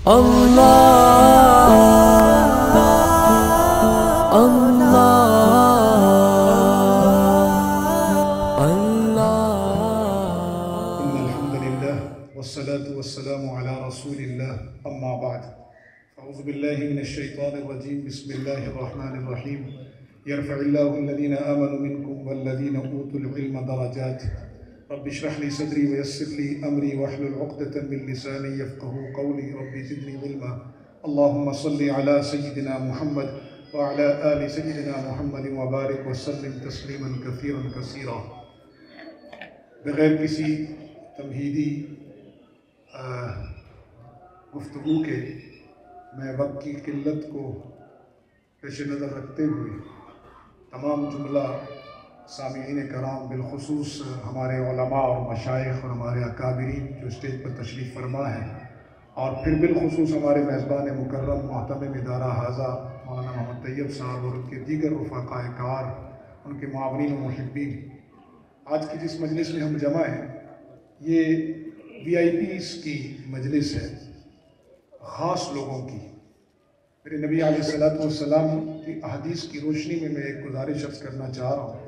اللہ والصلاة والسلام على رسول الله أما بعد أعوذ بالله من الشيطان الرجيم بسم الله الرحمن الرحيم يرفع الله الذين آمنوا منكم والذين أوتوا العلم درجات رب اشرح لي صدري ويسر لي أمري واحلل عقدة من لساني يفقهوا قولي رب زدني علما اللهم صل على سيدنا محمد وعلى آل سيدنا محمد وبارك وسلم تسليما كثيرا كثيرا بغیر کسی تمہیدی گفتگو کے میں وقت کی قلت کو پیش نظر رکھتے ہوئے تمام جملہ سامعین کرام بالخصوص ہمارے علماء اور مشائخ اور ہمارے اکابرین جو اسٹیج پر تشریف فرما ہیں اور پھر بالخصوص ہمارے میزبان مکرم محتمم ادارہ حاضہ مولانا محمد طیب صاحب اور ان کے دیگر رفقاء کار ان کے معاونین و محبین، آج کی جس مجلس میں ہم جمع ہیں یہ وی آئی پیز کی مجلس ہے، خاص لوگوں کی۔ میرے نبی علیہ السلام کی احادیث کی روشنی میں ایک گزارش عرض کرنا چاہ رہا ہوں۔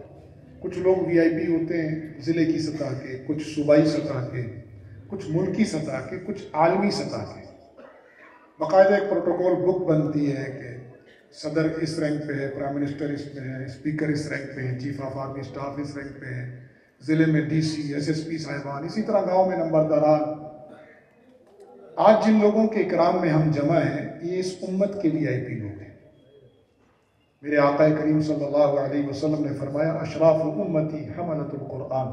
کچھ لوگ وی آئی پی ہوتے ہیں ضلع کی سطح کے، کچھ صوبائی سطح کے، کچھ ملکی سطح کے، کچھ عالمی سطح کے۔ باقاعدہ ایک پروٹوکول بک بنتی ہے کہ صدر اس رینک پہ ہے، پرائم منسٹر اس پہ ہے، اسپیکر اس رینک پہ ہے، چیف آف آرمی اسٹاف اس رینک پہ ہے، ضلع میں D C, S S P صاحبان، اسی طرح گاؤں میں نمبرداران۔ آج جن لوگوں کے اکرام میں ہم جمع ہیں یہ اس امت کے وی آئی پی لوگ ہیں۔ میرے آقا کریم صلی اللہ علیہ وسلم نے فرمایا اشراف امتی حملۃ القرآن،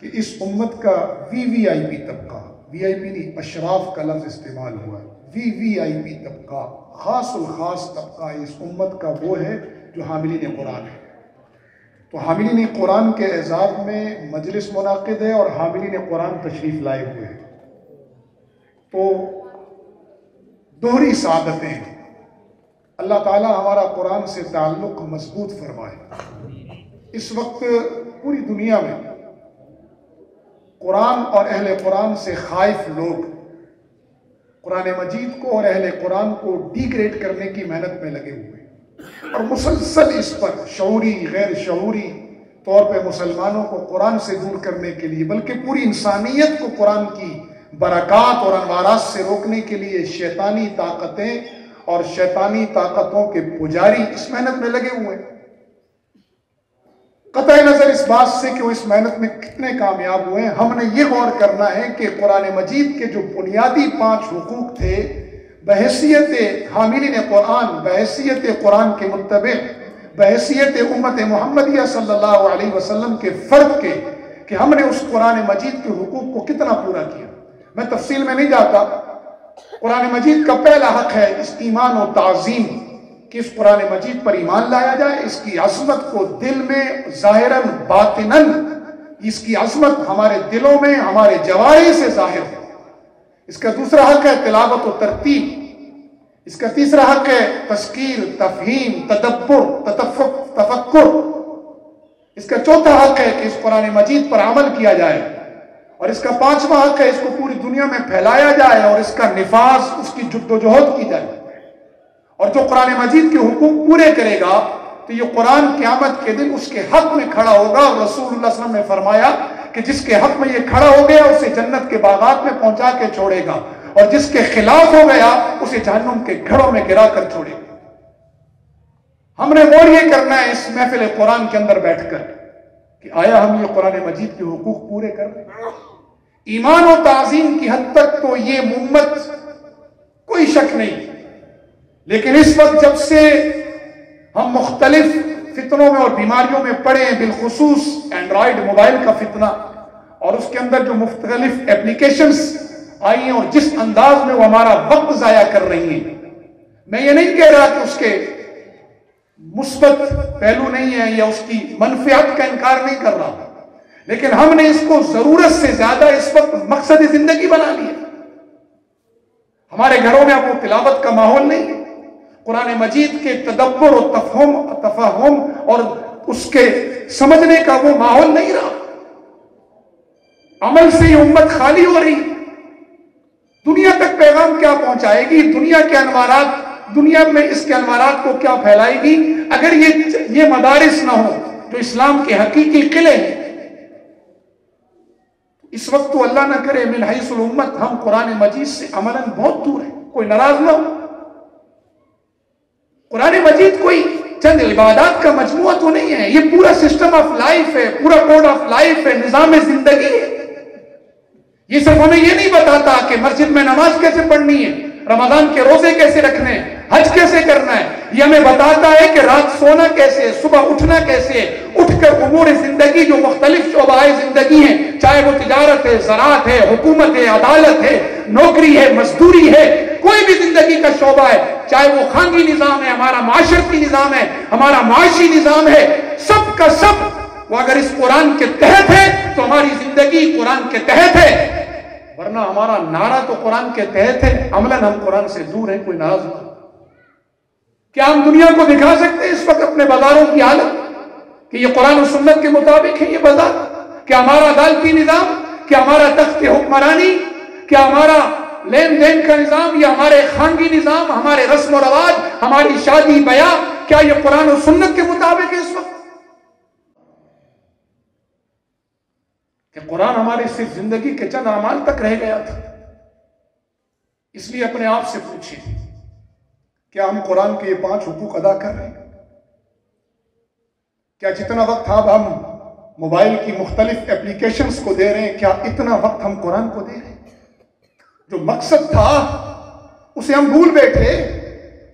کہ اس امت کا وی آئی پی طبقہ، وی آئی پی نہیں اشراف کا لفظ استعمال ہوا ہے، وی آئی پی طبقہ، خاص الخاص طبقہ اس امت کا وہ ہے جو حاملین قرآن ہے۔ تو حاملین قرآن کے اعزاز میں مجلس منعقد ہے اور حاملین قرآن تشریف لائے ہوئے ہیں، تو دوہری سعادتیں ہیں۔ اللہ تعالیٰ ہمارا قرآن سے تعلق مضبوط فرمائے۔ اس وقت پوری دنیا میں قرآن اور اہل قرآن سے خائف لوگ قرآن مجید کو اور اہل قرآن کو ڈی گریڈ کرنے کی محنت میں لگے ہوئے ہیں، اور مسلسل اس پر شعوری غیر شعوری طور پہ مسلمانوں کو قرآن سے دور کرنے کے لیے بلکہ پوری انسانیت کو قرآن کی برکات اور انوارات سے روکنے کے لیے شیطانی طاقتیں اور شیطانی طاقتوں کے پجاری اس محنت میں لگے ہوئے ہیں۔ قطع نظر اس بات سے کہ وہ اس محنت میں کتنے کامیاب ہوئے ہیں، ہم نے یہ غور کرنا ہے کہ قرآن مجید کے جو بنیادی 5 حقوق تھے بحیثیت حاملین قرآن، بحیثیت قرآن کے متبع، بحیثیت امت محمدیہ صلی اللہ علیہ وسلم کے فرد کے، کہ ہم نے اس قرآن مجید کے حقوق کو کتنا پورا کیا۔ میں تفصیل میں نہیں جاتا۔ قرآن مجید کا پہلا حق ہے اس ایمان و تعظیم، کہ اس قرآن مجید پر ایمان لایا جائے، اس کی عظمت کو دل میں ظاہراً باطناً، اس کی عظمت ہمارے دلوں میں ہمارے جوارح سے ظاہر ہے۔ اس کا دوسرا حق ہے تلاوت و ترتیب، اس کا تیسرا حق ہے تذکیر، تفہیم، تدبر، تفکر، اس کا چوتھا حق ہے کہ اس قرآن مجید پر عمل کیا جائے، اور اس کا 5واں حق ہے اس کو پوری دنیا میں پھیلایا جائے اور اس کا نفاذ، اس کی جد و جہد کی جائے۔ اور جو قرآن مجید کے حقوق پورے کرے گا تو یہ قرآن قیامت کے دن اس کے حق میں کھڑا ہوگا، اور رسول اللہ صلی اللہ علیہ وسلم نے فرمایا کہ جس کے حق میں یہ کھڑا ہو گیا اسے جنت کے باغات میں پہنچا کے چھوڑے گا، اور جس کے خلاف ہو گیا اسے جہنم کے گھڑوں میں گرا کر چھوڑے گا۔ ہم نے غور یہ کرنا ہے اس محفل قرآن کے اندر بیٹھ کر کہ آیا ہم یہ قرآن مجید کے حقوق پورے کر رہے ہیں؟ ایمان و تعظیم کی حد تک تو یہ امت کوئی شک نہیں، لیکن اس وقت جب سے ہم مختلف فتنوں میں اور بیماریوں میں پڑے ہیں، بالخصوص اینڈرائیڈ موبائل کا فتنہ اور اس کے اندر جو مختلف اپلیکیشنز آئی ہیں اور جس انداز میں وہ ہمارا وقت ضائع کر رہی ہیں، میں یہ نہیں کہہ رہا کہ اس کے مثبت پہلو نہیں ہے یا اس کی منفعت کا انکار نہیں کر رہا، لیکن ہم نے اس کو ضرورت سے زیادہ اس وقت مقصد زندگی بنا لیا۔ ہمارے گھروں میں اب وہ تلاوت کا ماحول نہیں ہے، قرآن مجید کے تدبر و تفہم اور اس کے سمجھنے کا وہ ماحول نہیں رہا۔ عمل سے یہ امت خالی ہو رہی، دنیا تک تک پیغام کیا پہنچائے گی، دنیا کے انوارات، دنیا میں اس کے انوارات کو کیا پھیلائے گی اگر یہ مدارس نہ ہو جو اسلام کے حقیقی قلعے ہیں۔ اس وقت تو اللہ نہ کرے من حیث الامت ہم قرآن مجید سے عملاً بہت دور ہیں، کوئی ناراض نہ ہو۔ قرآن مجید کوئی چند عبادات کا مجموعہ تو نہیں ہے، یہ پورا سسٹم آف لائف ہے، پورا کوڈ آف لائف ہے، نظام زندگی ہے۔ یہ صرف ہمیں یہ نہیں بتاتا کہ مسجد میں نماز کیسے پڑھنی ہے، رمضان کے روزے کیسے رکھنے ہیں، حج کیسے کرنا ہے، یہ ہمیں بتاتا ہے کہ رات سونا کیسے، صبح اٹھنا کیسے، اٹھ کر امور زندگی جو مختلف شعبہ زندگی ہیں، چاہے وہ تجارت ہے، زراعت ہے، حکومت ہے، عدالت ہے، نوکری ہے، مزدوری ہے، کوئی بھی زندگی کا شعبہ ہے، چاہے وہ خانگی نظام ہے، ہمارا معاشرتی نظام ہے، ہمارا معاشی نظام ہے، سب کا سب وہ اگر اس قرآن کے تحت ہے تو ہماری زندگی قرآن کے تحت ہے، ورنہ ہمارا نعرہ تو قرآن کے تحت ہے، عملاً ہم قرآن سے دور ہیں۔ کوئی ناراض نہیں۔ کیا ہم دنیا کو دکھا سکتے ہیں اس وقت اپنے بازاروں کی حالت کہ یہ قرآن و سنت کے مطابق ہے یہ بازار؟ کیا ہمارا عدالتی نظام، کیا ہمارا تخت حکمرانی، کیا ہمارا لین دین کا نظام، یا ہمارے خانگی نظام، ہمارے رسم و رواج، ہماری شادی بیاہ، کیا یہ قرآن و سنت کے مطابق ہے اس وقت؟ کہ قرآن ہمارے صرف زندگی کے چند اعمال تک رہ گیا تھا۔ اس لیے اپنے آپ سے پوچھیں، کیا ہم قرآن کے یہ 5 حقوق ادا کر رہے ہیں؟ کیا جتنا وقت اب ہم موبائل کی مختلف اپلیکیشنز کو دے رہے ہیں، کیا اتنا وقت ہم قرآن کو دے رہے ہیں؟ جو مقصد تھا اسے ہم بھول بیٹھے،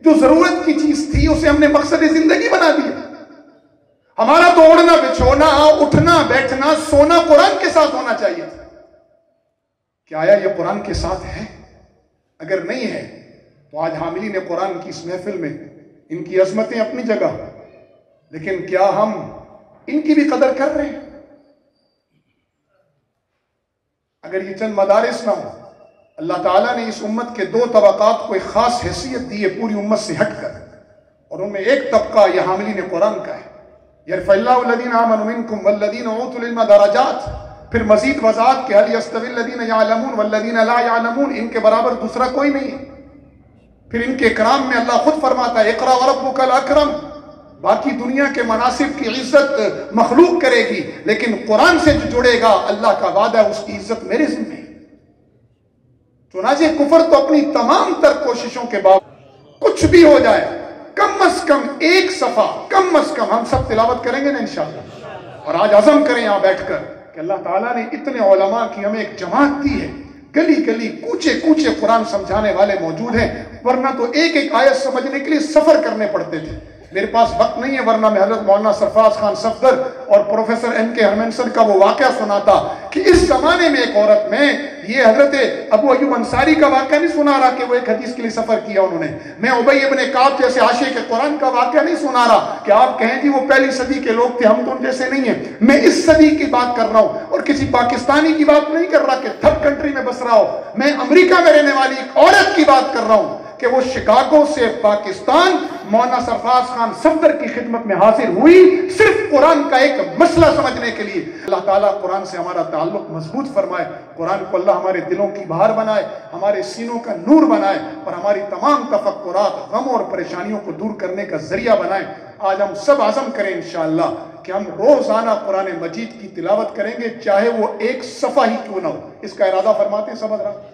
جو ضرورت کی چیز تھی اسے ہم نے مقصد زندگی بنا دیا۔ ہمارا تو اوڑھنا بچھونا، اٹھنا بیٹھنا سونا قرآن کے ساتھ ہونا چاہیے تھا۔ کیا آیا یہ قرآن کے ساتھ ہے؟ اگر نہیں ہے تو آج حاملین قرآن کی اس محفل میں ان کی عظمتیں اپنی جگہ، لیکن کیا ہم ان کی بھی قدر کر رہے ہیں؟ اگر یہ چند مدارس نہ ہوں، اللہ تعالیٰ نے اس امت کے 2 طبقات کو ایک خاص حیثیت دی ہے پوری امت سے ہٹ کر، اور ان میں ایک طبقہ یہ حاملین قرآن کا ہے۔ یرفع اللہ الذین آمنوا منکم والذین اوتوا العلم درجات، پھر مزید وضاحت کہ هل یستوی الذین یعلمون والذین لا یعلمون، ان کے برابر دوسرا کوئی نہیں ہے۔ پھر ان کے اکرام میں اللہ خود فرماتا ہے اقرأ وربک الاکرم۔ باقی دنیا کے مناصب کی عزت مخلوق کرے گی، لیکن قرآن سے جو جڑے گا اللہ کا وعدہ ہے اس کی عزت میرے ذمہ ہے۔ چنانچہ کفر تو اپنی تمام تر کوششوں کے باوجود کچھ بھی ہو جائے، کم از کم ایک صفحہ کم از کم ہم سب تلاوت کریں گے نا انشاءاللہ۔ اور آج عزم کریں یہاں بیٹھ کر کہ اللہ تعالیٰ نے اتنے علماء کی ہمیں ایک جماعت دی ہے، گلی گلی کوچے کوچے قرآن سمجھانے والے موجود ہیں، ورنہ تو ایک ایک آیت سمجھنے کے لیے سفر کرنے پڑتے تھے۔ میرے پاس وقت نہیں ہے، ورنہ میں حضرت مولانا سرفراز خان صفدر اور پروفیسر این کے ہرمنسن کا وہ واقعہ سناتا کہ اس زمانے میں ایک عورت میں یہ حضرت ابو ایوب انصاری کا واقعہ نہیں سنا رہا کہ وہ ایک حدیث کے لیے سفر کیا انہوں نے، میں ابی ابن کعب جیسے عاشق قرآن کا واقعہ نہیں سنا رہا کہ آپ کہیں جی وہ پہلی صدی کے لوگ تھے، ہم تو ان جیسے نہیں ہیں۔ میں اس صدی کی بات کر رہا ہوں اور کسی پاکستانی کی بات نہیں کر رہا کہ تھرڈ کنٹری میں بس رہا ہو، میں امریکہ میں رہنے والی ایک عورت کی بات کر رہا ہوں کہ وہ شکاگو سے پاکستان مولانا سرفراز خان صفدر کی خدمت میں حاضر ہوئی صرف قرآن کا ایک مسئلہ سمجھنے کے لیے۔ اللہ تعالیٰ قرآن سے ہمارا تعلق مضبوط فرمائے، قرآن کو اللہ ہمارے دلوں کی بہار بنائے، ہمارے سینوں کا نور بنائے، اور ہماری تمام تفکرات غموں اور پریشانیوں کو دور کرنے کا ذریعہ بنائے۔ آج ہم سب عزم کریں انشاءاللہ کہ ہم روزانہ قرآن مجید کی تلاوت کریں گے، چاہے وہ ایک صفحہ ہی کیوں نہ ہو۔ اس کا ارادہ فرماتے ہیں سب حضرات؟